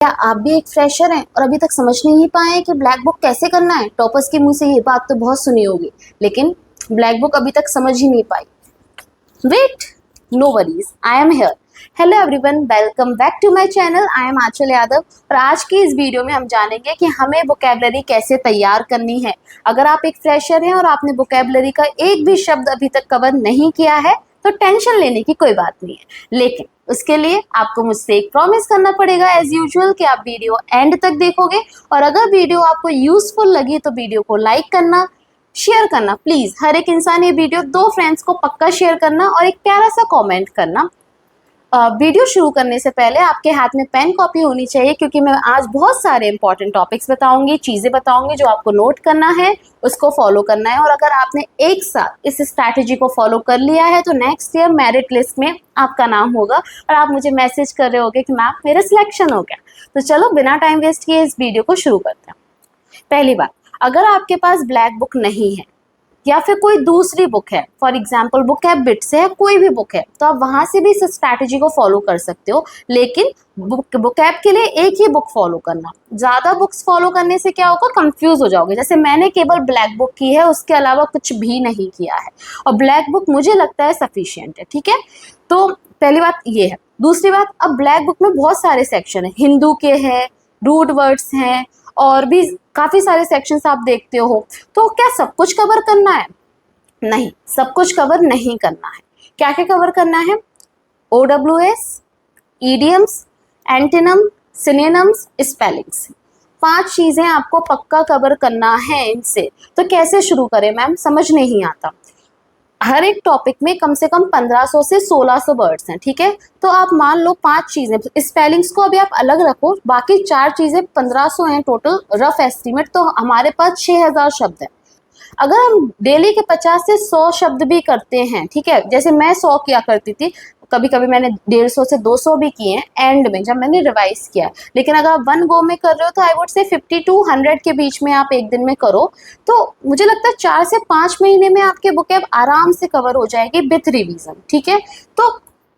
क्या आप भी एक फ्रेशर हैं और अभी तक समझ नहीं पाए कि ब्लैक बुक कैसे करना है? टॉपर्स के मुंह से ये बात तो बहुत सुनी होगी, लेकिन ब्लैक बुक अभी तक समझ ही नहीं पाई। Wait, no worries, I am here. Hello everyone, welcome back to my channel. I am Aanchal Yadav और आज की इस वीडियो में हम जानेंगे कि हमें वोकैबुलरी कैसे तैयार करनी है। अगर आप एक फ्रेशर हैं और आपने वोकैबुलरी का एक भी शब्द अभी तक कवर नहीं किया है तो टेंशन लेने की कोई बात नहीं है, लेकिन उसके लिए आपको मुझसे एक प्रॉमिस करना पड़ेगा एज यूजुअल कि आप वीडियो एंड तक देखोगे और अगर वीडियो आपको यूजफुल लगी तो वीडियो को लाइक करना, शेयर करना। प्लीज हर एक इंसान ये वीडियो 2 फ्रेंड्स को पक्का शेयर करना और एक प्यारा सा कमेंट करना। वीडियो शुरू करने से पहले आपके हाथ में पेन कॉपी होनी चाहिए, क्योंकि मैं आज बहुत सारे इंपॉर्टेंट टॉपिक्स बताऊंगी, चीज़ें बताऊंगी जो आपको नोट करना है, उसको फॉलो करना है। और अगर आपने एक साथ इस स्ट्रैटेजी को फॉलो कर लिया है तो नेक्स्ट ईयर मेरिट लिस्ट में आपका नाम होगा और आप मुझे मैसेज कर रहे होगे कि मैम मेरा सिलेक्शन हो गया। तो चलो बिना टाइम वेस्ट किए इस वीडियो को शुरू करते हैं। पहली बात, अगर आपके पास ब्लैक बुक नहीं है या फिर कोई दूसरी बुक है, फॉर एग्जाम्पल वोकैब बिट्स है, कोई भी बुक है, तो आप वहां से भी इस स्ट्रैटेजी को फॉलो कर सकते हो। लेकिन वोकैब के लिए एक ही बुक फॉलो करना। ज़्यादा बुक्स फॉलो करने से क्या होगा, कंफ्यूज हो जाओगे। जैसे मैंने केवल ब्लैक बुक की है, उसके अलावा कुछ भी नहीं किया है और ब्लैक बुक मुझे लगता है सफिशियंट है। ठीक है, तो पहली बात ये है। दूसरी बात, अब ब्लैक बुक में बहुत सारे सेक्शन है, हिंदू के हैं, रूट वर्ड्स हैं और भी काफ़ी सारे सेक्शंस आप देखते हो। तो क्या सब कुछ कवर करना है? नहीं, सब कुछ कवर नहीं करना है। क्या क्या कवर करना है? OWS, idioms, antonym, synonyms, spellings. 5 चीज़ें आपको पक्का कवर करना है इनसे। तो कैसे शुरू करें मैम, समझ नहीं आता। हर एक टॉपिक में कम से कम 1500 से 1600 वर्ड्स हैं। ठीक है, तो आप मान लो 5 चीज़ें, स्पेलिंग्स को अभी आप अलग रखो, बाकी 4 चीज़ें 1500 हैं टोटल, रफ एस्टिमेट। तो हमारे पास 6000 शब्द है। अगर हम डेली के 50 से 100 शब्द भी करते हैं, ठीक है, जैसे मैं 100 किया करती थी, कभी कभी मैंने 150 से 200 भी किए हैं एंड में जब मैंने रिवाइज किया। लेकिन अगर आप 1 गो में कर रहे हो तो आई वुड से 50 to 100 के बीच में आप एक दिन में करो, तो मुझे लगता है 4 से 5 महीने में आपके वोकैब आराम से कवर हो जाएगी विथ रिवीजन। ठीक है, तो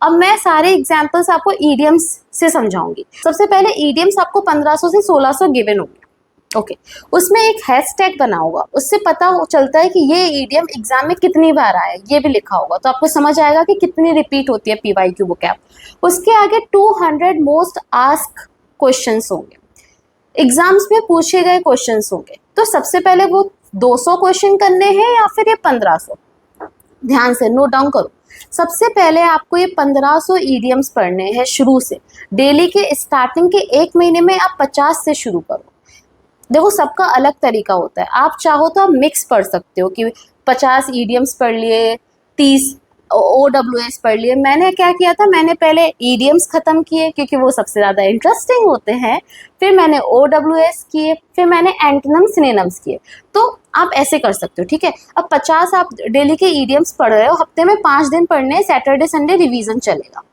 अब मैं सारे एग्जाम्पल्स आपको ईडियम्स से समझाऊंगी। सबसे पहले ईडियम्स आपको 1500 से 1600 गिवन होंगे। ओके, उसमें एक हैशटैग बना होगा, उससे पता चलता है कि ये ईडियम एग्जाम में कितनी बार आया है, ये भी लिखा होगा, तो आपको समझ आएगा कि कितनी रिपीट होती है PYQ वोकैब। उसके आगे 200 मोस्ट आस्क क्वेश्चंस होंगे, एग्जाम्स में पूछे गए क्वेश्चंस होंगे। तो सबसे पहले वो 200 क्वेश्चन करने हैं या फिर ये 1500? ध्यान से नोट डाउन करो। सबसे पहले आपको ये 1500 ईडियम्स पढ़ने हैं शुरू से। डेली के स्टार्टिंग के 1 महीने में आप 50 से शुरू करो। देखो, सबका अलग तरीका होता है, आप चाहो तो आप मिक्स पढ़ सकते हो कि 50 ईडियम्स पढ़ लिए, 30 OWS पढ़ लिए। मैंने क्या किया था, मैंने पहले ईडियम्स ख़त्म किए क्योंकि वो सबसे ज़्यादा इंटरेस्टिंग होते हैं, फिर मैंने OWS किए, फिर मैंने एंटोनिम सिनोनिम्स किए। तो आप ऐसे कर सकते हो। ठीक है, अब 50 आप डेली के ईडियम्स पढ़ रहे हो, हफ्ते में 5 दिन पढ़ने, सैटरडे संडे रिवीजन चलेगा,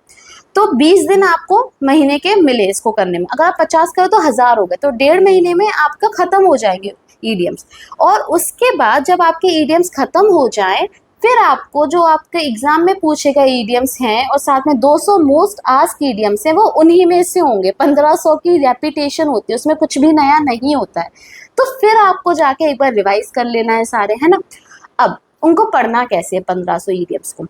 तो 20 दिन आपको महीने के मिले इसको करने में। अगर आप 50 करो तो 1000 हो गए, तो 1.5 महीने में आपका खत्म हो जाएंगे ईडियम्स। और उसके बाद जब आपके ईडियम्स खत्म हो जाए, फिर आपको जो आपके एग्जाम में पूछे गए ईडियम्स हैं और साथ में 200 मोस्ट आस्क ईडियम्स हैं, वो उन्हीं में से होंगे। 1500 की रेपिटेशन होती है, उसमें कुछ भी नया नहीं होता है। तो फिर आपको जाके एक बार रिवाइज कर लेना है सारे, है ना। अब उनको पढ़ना कैसे है 1500 ईडियम्स को?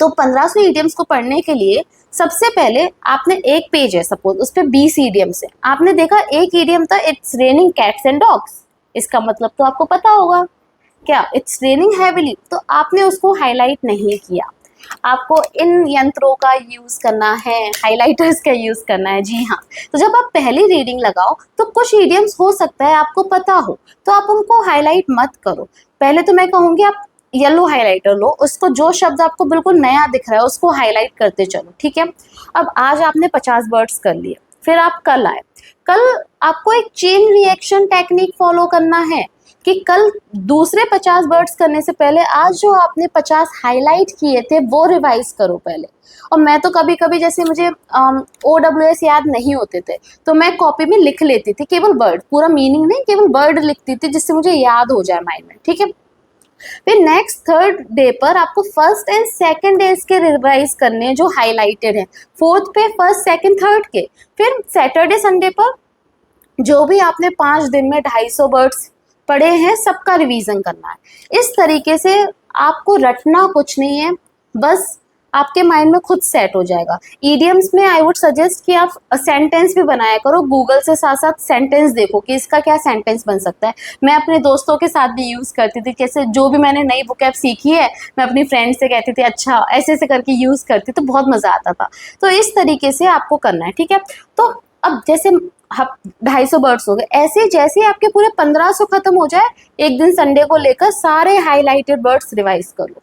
तो 1500 ईडियम्स को पढ़ने के लिए सबसे पहले आपने एक पेज है सपोज, उस पर 20 ईडियम्स है। आपने देखा एक ईडियम था it's raining cats and dogs, इसका मतलब तो आपको पता होगा क्या, इट्स रेनिंग हैविली। तो आपने उसको हाईलाइट नहीं किया, आपको इन यंत्रों का यूज़ करना है, हाइलाइटर्स का यूज़ करना है। जी हाँ, तो जब आप पहली रीडिंग लगाओ तो कुछ ईडियम्स हो सकता है आपको पता हो, तो आप उनको हाईलाइट मत करो। पहले तो मैं कहूँगी आप येलो हाइलाइटर लो, उसको जो शब्द आपको बिल्कुल नया दिख रहा है उसको हाईलाइट करते चलो। ठीक है, अब आज आपने 50 वर्ड्स कर लिए, फिर आप कल आए। कल आपको एक चेन रिएक्शन टेक्निक फॉलो करना है कि कल दूसरे 50 वर्ड्स करने से पहले आज जो आपने 50 हाईलाइट किए थे वो रिवाइज करो पहले। और मैं तो कभी कभी, जैसे मुझे OWS याद नहीं होते थे, तो मैं कॉपी में लिख लेती थी केवल वर्ड, पूरा मीनिंग नहीं, केवल वर्ड लिखती थी जिससे मुझे याद हो जाए माइंड में। ठीक है, फिर नेक्स्ट थर्ड डे पर आपको फर्स्ट एंड सेकंड डेज के रिवाइज करने हैं जो हाईलाइटेड है, फोर्थ पे फर्स्ट सेकंड थर्ड के। फिर सैटरडे संडे पर जो भी आपने 5 दिन में 250 वर्ड्स पढ़े हैं सबका रिवीजन करना है। इस तरीके से आपको रटना कुछ नहीं है, बस आपके माइंड में खुद सेट हो जाएगा। ईडियम्स में आई वुड सजेस्ट कि आप सेंटेंस भी बनाया करो, गूगल से साथ साथ सेंटेंस देखो कि इसका क्या सेंटेंस बन सकता है। मैं अपने दोस्तों के साथ भी यूज़ करती थी, कैसे जो भी मैंने नई बुक ऐप सीखी है मैं अपनी फ्रेंड से कहती थी अच्छा ऐसे ऐसे करके यूज़ करती, तो बहुत मज़ा आता था। तो इस तरीके से आपको करना है, ठीक है। तो अब जैसे 250 वर्ड्स हो गए, ऐसे जैसे आपके पूरे 1500 खत्म हो जाए, एक दिन संडे को लेकर सारे हाईलाइटेड वर्ड्स रिवाइज कर लो।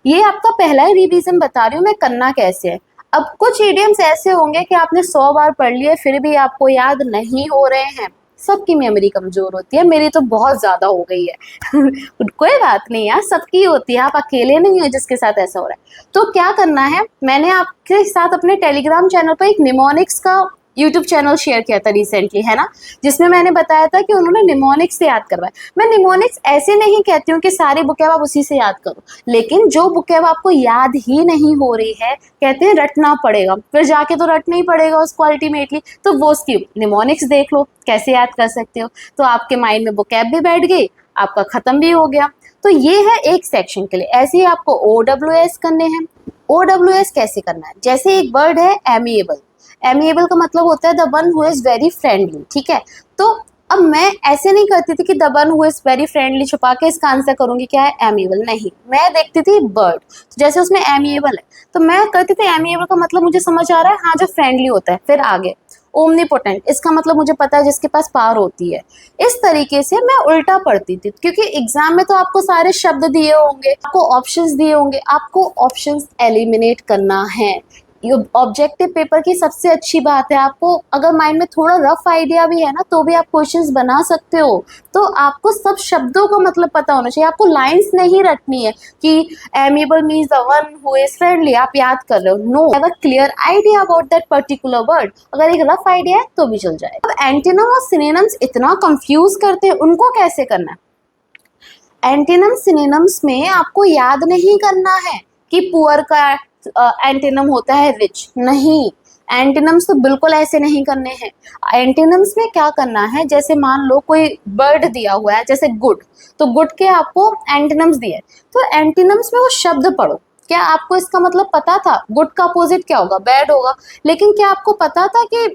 ये आपका पहला ही रिवीजन बता रही हूँ मैं, करना कैसे है। अब कुछ इडियम्स ऐसे होंगे कि आपने 100 बार पढ़ लिए फिर भी आपको याद नहीं हो रहे हैं। सबकी मेमोरी कमजोर होती है, मेरी तो बहुत ज्यादा हो गई है कोई बात नहीं यार, सबकी होती है, आप अकेले नहीं हो जिसके साथ ऐसा हो रहा है। तो क्या करना है, मैंने आपके साथ अपने टेलीग्राम चैनल पर एक निमोनिक्स का यूट्यूब चैनल शेयर किया था रिसेंटली, है ना, जिसमें मैंने बताया था कि उन्होंने निमोनिक्स से याद करवाया। मैं निमोनिक्स ऐसे नहीं कहती हूँ कि सारी बुकें आप उसी से याद करो, लेकिन जो बुकें आपको याद ही नहीं हो रही है, कहते हैं रटना पड़ेगा, फिर जाके तो रटना ही पड़ेगा उसको अल्टीमेटली, तो वो उसकी निमोनिक्स देख लो कैसे याद कर सकते हो। तो आपके माइंड में बुक भी बैठ गई, आपका खत्म भी हो गया। तो ये है एक सेक्शन के लिए। ऐसे ही आपको OWS करने हैं। OWS कैसे करना है, जैसे एक वर्ड है एमिएबल। एमिएबल का मतलब होता है the one who is very friendly, ठीक है। तो अब मैं ऐसे नहीं करती थी कि the one who is very friendly छुपा के इसका आंसर करूंगी क्या है एमिएबल, नहीं, मैं देखती थी बर्ड, तो जैसे उसमें एमिएबल है तो मैं करती थी एमिएबल का मतलब मुझे समझ आ रहा है, हाँ जो फ्रेंडली होता है। फिर आगे ओमनीपोटेंट, इसका मतलब मुझे पता है जिसके पास पावर होती है। इस तरीके से मैं उल्टा पढ़ती थी, क्योंकि एग्जाम में तो आपको सारे शब्द दिए होंगे, आपको ऑप्शंस दिए होंगे, आपको ऑप्शंस एलिमिनेट करना है। ये ऑब्जेक्टिव पेपर की सबसे अच्छी बात है, आपको अगर माइंड में थोड़ा रफ आइडिया भी है ना तो भी आप क्वेश्चंस बना सकते हो। तो आपको सब शब्दों का मतलब पता होना चाहिए, आपको लाइंस नहीं रटनी है कि amiable means the one who is friendly, आप याद कर रहे हो। No, have a clear idea about that particular word. अगर एक रफ आइडिया है तो भी चल जाए। अब एंटीनम और सिनोनिम्स इतना कंफ्यूज करते हैं, उनको कैसे करना है। एंटीनम सिनोनिम्स में आपको याद नहीं करना है कि पुअर का एंटीनम होता है रिच, नहीं, एंटीनम्स तो बिल्कुल ऐसे नहीं करने हैं। एंटीनम्स में क्या करना है, जैसे मान लो कोई वर्ड दिया हुआ है जैसे गुड, तो गुड के आपको एंटीनम्स दिए, तो एंटीनम्स में वो शब्द पढ़ो। क्या आपको इसका मतलब पता था, गुड का अपोजिट क्या होगा, बैड होगा, लेकिन क्या आपको पता था कि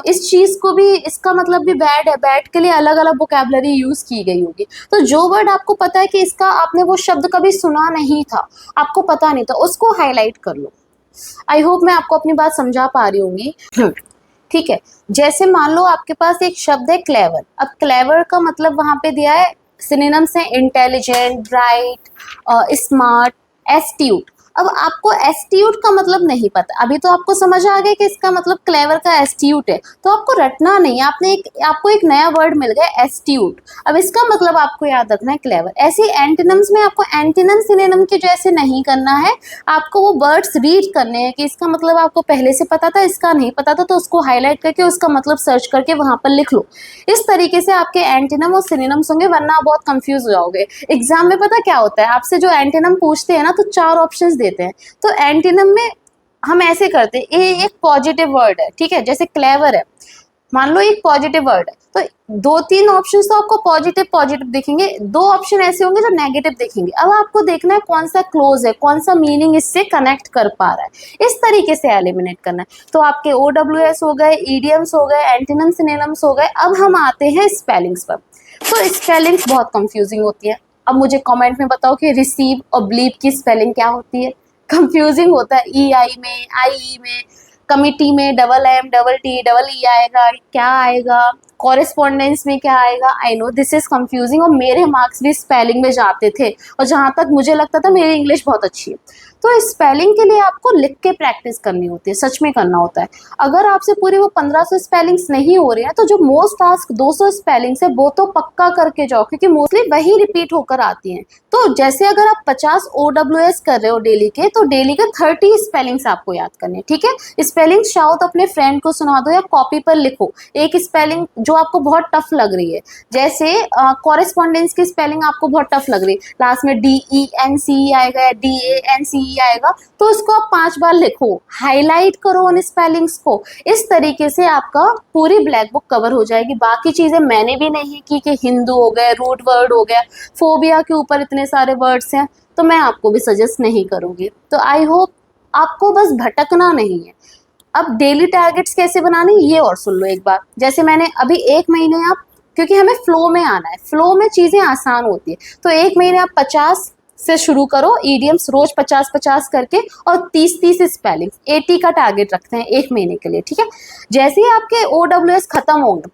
इस चीज को भी इसका मतलब भी बैड है, बैड के लिए अलग अलग वोकैबुलरी यूज की गई होगी। तो जो वर्ड आपको पता है कि इसका आपने वो शब्द कभी सुना नहीं था, आपको पता नहीं था, उसको हाईलाइट कर लो। आई होप मैं आपको अपनी बात समझा पा रही होंगी। ठीक है, जैसे मान लो आपके पास एक शब्द है क्लेवर। अब क्लेवर का मतलब वहां पे दिया है, सिनोनिम्स है इंटेलिजेंट, ब्राइट, स्मार्ट, एस्ट्यूट। अब आपको एस्ट्यूट का मतलब नहीं पता, अभी तो आपको समझ आ गया कि इसका मतलब क्लेवर का एस्ट्यूट है, तो आपको रटना नहीं, आपको एक नया वर्ड मिल गया एस्ट्यूट, अब इसका मतलब आपको याद रखना है क्लेवर। ऐसे एंटीनम्स में आपको एंटीनम सिनोनिम के जैसे नहीं करना है, आपको वो वर्ड्स रीड करने हैं कि इसका मतलब आपको पहले से पता था, इसका नहीं पता था, तो उसको हाईलाइट करके उसका मतलब सर्च करके वहां पर लिख लो। इस तरीके से आपके एंटीनम और सिनोनिम्स होंगे, वरना आप बहुत कंफ्यूज हो जाओगे। एग्जाम में पता क्या होता है, आपसे जो एंटीनम पूछते हैं ना तो 4 ऑप्शंस देते हैं, तो एंटीनम में हम ऐसे करते हैं, ये एक पॉजिटिव वर्ड है, ठीक है, जैसे क्लेवर है, मान लो एक पॉजिटिव वर्ड है, तो 2-3 ऑप्शन तो आपको पॉजिटिव पॉजिटिव दिखेंगे, 2 ऑप्शन ऐसे होंगे जो नेगेटिव दिखेंगे। अब आपको देखना है कौन सा क्लोज है, कौन सा मीनिंग इससे कनेक्ट कर पा रहा है, इस तरीके से एलिमिनेट करना है। तो आपके OWS हो गए, ईडियम्स हो गए, एंटीनम सिनोनिम्स हो गए। अब हम आते हैं स्पेलिंग्स पर। तो स्पेलिंग्स बहुत कंफ्यूजिंग होती है। अब मुझे कमेंट में बताओ कि रिसीव और ब्लीव की स्पेलिंग क्या होती है। कंफ्यूजिंग होता है, EI में, IE में, कमिटी में MM, TTE आएगा, क्या आएगा, कॉरेस्पॉन्डेंस में क्या आएगा। I know this is confusing, और मेरे मार्क्स भी स्पेलिंग में जाते थे, और जहाँ तक मुझे लगता था मेरी इंग्लिश बहुत अच्छी है। तो स्पेलिंग के लिए आपको लिख के प्रैक्टिस करनी होती है, सच में करना होता है। अगर आपसे पूरी वो 1500 स्पेलिंग्स नहीं हो रही हैं, तो जो मोस्ट टास्क 200 स्पेलिंग्स है वो तो पक्का करके जाओ, क्योंकि मोस्टली वही रिपीट होकर आती हैं। तो जैसे अगर आप 50 OWS कर रहे हो डेली के, तो डेली के 30 स्पेलिंग्स आपको याद करने, ठीक है। स्पेलिंग चाहो तो अपने फ्रेंड को सुना दो या कॉपी पर लिखो। एक स्पेलिंग जो आपको बहुत टफ लग रही है, जैसे कॉरेस्पॉन्डेंस की स्पेलिंग आपको बहुत टफ लग रही है, लास्ट में DENCE आएगा या DANCE आएगा, तो उसको आप 5 बार लिखो, हाईलाइट करो उन स्पेलिंग्स को। इस तरीके से आपका पूरी ब्लैक बुक कवर हो जाएगी। बाकी चीज़ें मैंने भी नहीं की कि हिंदू हो गए, रूट वर्ड हो गया, फोबिया के ऊपर इतने सारे वर्ड्स हैं, तो मैं आपको भी सजेस्ट नहीं करूँगी। तो आई होप आपको बस भटकना नहीं है। अब डेली टारगेट्स कैसे बनाने ये और सुन लो एक बार। जैसे मैंने अभी 1 महीने आप, क्योंकि हमें फ्लो में आना है, फ्लो में चीज़ें आसान होती है, तो 1 महीने आप 50 से शुरू करो ईडियम्स, रोज 50-50 करके, और 30-30 स्पेलिंग्स, 80 का टारगेट रखते हैं 1 महीने के लिए, ठीक है। जैसे ही आपके OWS खत्म होंगे,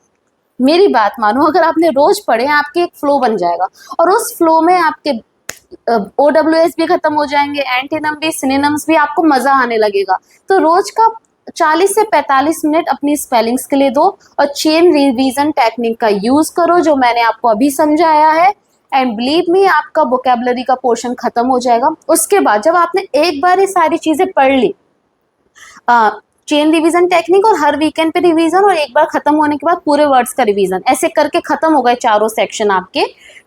मेरी बात मानो, अगर आपने रोज पढ़े आपके एक फ्लो बन जाएगा, और उस फ्लो में आपके OWS भी खत्म हो जाएंगे, एंटीनम भी, सिनोनिम्स भी, आपको मजा आने लगेगा। तो रोज का 40 से 45 मिनट अपनी स्पेलिंग्स के लिए दो, और चेन रिवीजन टेक्निक का यूज करो जो मैंने आपको अभी समझाया है, एंड बिलीव मी आपका वोकेबलरी का पोर्शन खत्म हो जाएगा। उसके बाद जब आपने एक बार ये सारी चीजें पढ़ ली, चेन रिवीजन टेक्निक और हर वीकेंड पे रिवीजन, और एक बार खत्म होने के बाद पूरे वर्ड्स का रिवीजन, ऐसे करके खत्म हो गए चारों सेक्शन आपके,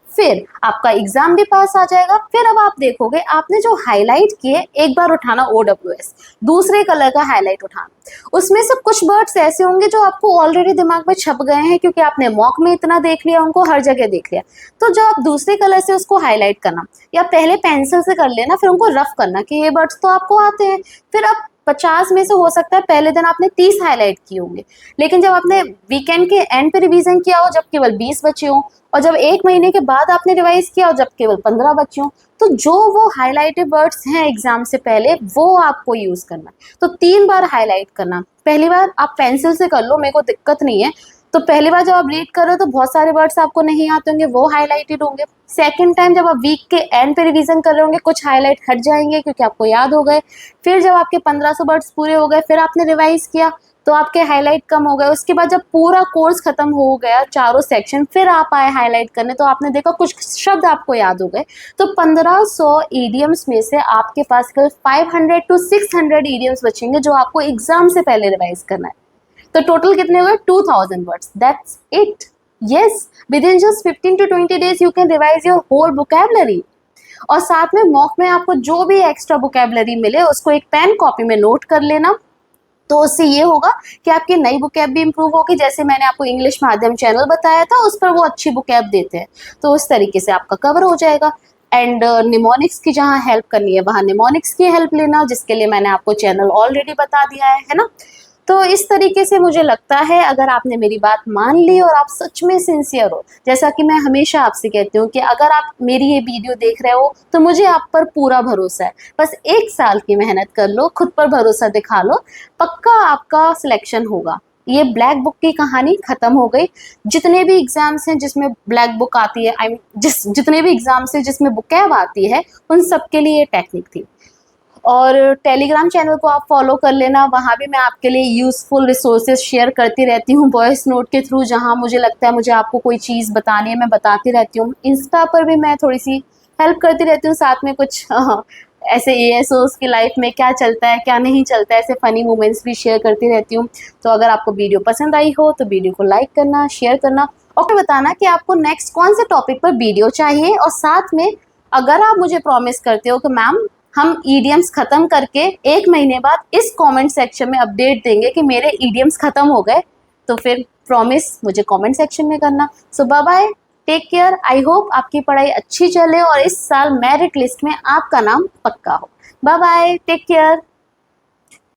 फिर आपका एग्जाम भी पास आ जाएगा। फिर अब आप देखोगे आपने जो हाईलाइट किए, एक बार उठाना OWS, दूसरे कलर का हाईलाइट उठाना, उसमें से कुछ वर्ड्स ऐसे होंगे जो आपको ऑलरेडी दिमाग में छप गए हैं, क्योंकि आपने मॉक में इतना देख लिया, उनको हर जगह देख लिया। तो जब आप दूसरे कलर से उसको हाईलाइट करना, या पहले पेंसिल से कर लेना, फिर उनको रफ करना कि ये वर्ड्स तो आपको आते हैं। फिर आप 50 में से हो सकता है पहले दिन आपने 30 हाईलाइट किए होंगे, लेकिन जब आपने वीकेंड के एंड पे रिवीजन किया हो, जब केवल 20 बचे हों, और जब 1 महीने के बाद आपने रिवाइज किया और जब केवल 15 बचे हों, तो जो वो हाईलाइटेड वर्ड्स हैं एग्जाम से पहले, वो आपको यूज करना है। तो 3 बार हाईलाइट करना। पहली बार आप पेंसिल से कर लो, मेरे को दिक्कत नहीं है। तो पहली बार जब आप रीड कर रहे हो तो बहुत सारे वर्ड्स आपको नहीं आते होंगे, वो हाईलाइटेड होंगे। सेकंड टाइम जब आप वीक के एंड पे रिवीजन कर रहे होंगे, कुछ हाईलाइट हट जाएंगे क्योंकि आपको याद हो गए। फिर जब आपके 1500 वर्ड्स पूरे हो गए, फिर आपने रिवाइज किया, तो आपके हाईलाइट कम हो गए। उसके बाद जब पूरा कोर्स खत्म हो गया, चारों सेक्शन, फिर आप आए हाईलाइट करने, तो आपने देखा कुछ शब्द आपको याद हो गए। तो 1500 ईडियम्स में से आपके पास कल 500 to 600 ईडियम्स बचेंगे, जो आपको एग्जाम से पहले रिवाइज करना है। तो टोटल कितने हुए? 2000 words. That's it. Yes, within just 15 to 20 days you can revise your whole vocabulary. और साथ में मॉक में आपको जो भी एक्स्ट्रा वोकैबुलरी मिले, उसको एक पेन कॉपी में नोट कर लेना। तो उससे ये होगा कि आपकी नई बुकैब भी इंप्रूव होगी। जैसे मैंने आपको इंग्लिश माध्यम चैनल बताया था, उस पर वो अच्छी बुकैब देते हैं, तो उस तरीके से आपका कवर हो जाएगा। एंड निमोनिक्स की जहाँ हेल्प करनी है, वहाँ निमोनिक्स की हेल्प लेना, जिसके लिए मैंने आपको चैनल ऑलरेडी बता दिया है ना। तो इस तरीके से मुझे लगता है, अगर आपने मेरी बात मान ली और आप सच में सिंसियर हो, जैसा कि मैं हमेशा आपसे कहती हूँ कि अगर आप मेरी ये वीडियो देख रहे हो तो मुझे आप पर पूरा भरोसा है। बस 1 साल की मेहनत कर लो, खुद पर भरोसा दिखा लो, पक्का आपका सिलेक्शन होगा। ये ब्लैक बुक की कहानी खत्म हो गई। जितने भी एग्जाम्स हैं जिसमें ब्लैक बुक आती है, जितने भी एग्जाम्स हैं जिसमें बुकैब आती है, उन सबके लिए ये टेक्निक थी। और टेलीग्राम चैनल को आप फॉलो कर लेना, वहाँ भी मैं आपके लिए यूज़फुल रिसोर्सेज शेयर करती रहती हूँ वॉइस नोट के थ्रू। जहाँ मुझे लगता है मुझे आपको कोई चीज़ बतानी है, मैं बताती रहती हूँ। इंस्टा पर भी मैं थोड़ी सी हेल्प करती रहती हूँ, साथ में कुछ ऐसे ASOs की लाइफ में क्या चलता है क्या नहीं चलता है, ऐसे फ़नी मोमेंट्स भी शेयर करती रहती हूँ। तो अगर आपको वीडियो पसंद आई हो तो वीडियो को लाइक करना, शेयर करना, और बताना कि आपको नेक्स्ट कौन से टॉपिक पर वीडियो चाहिए। और साथ में अगर आप मुझे प्रॉमिस करते हो कि मैम हम ईडियम्स खत्म करके 1 महीने बाद इस कमेंट सेक्शन में अपडेट देंगे कि मेरे ईडियम्स खत्म हो गए, तो फिर प्रॉमिस मुझे कमेंट सेक्शन में करना। So bye bye, take care. I hope आपकी पढ़ाई अच्छी चले और इस साल मेरिट लिस्ट में आपका नाम पक्का हो। Bye bye, take care.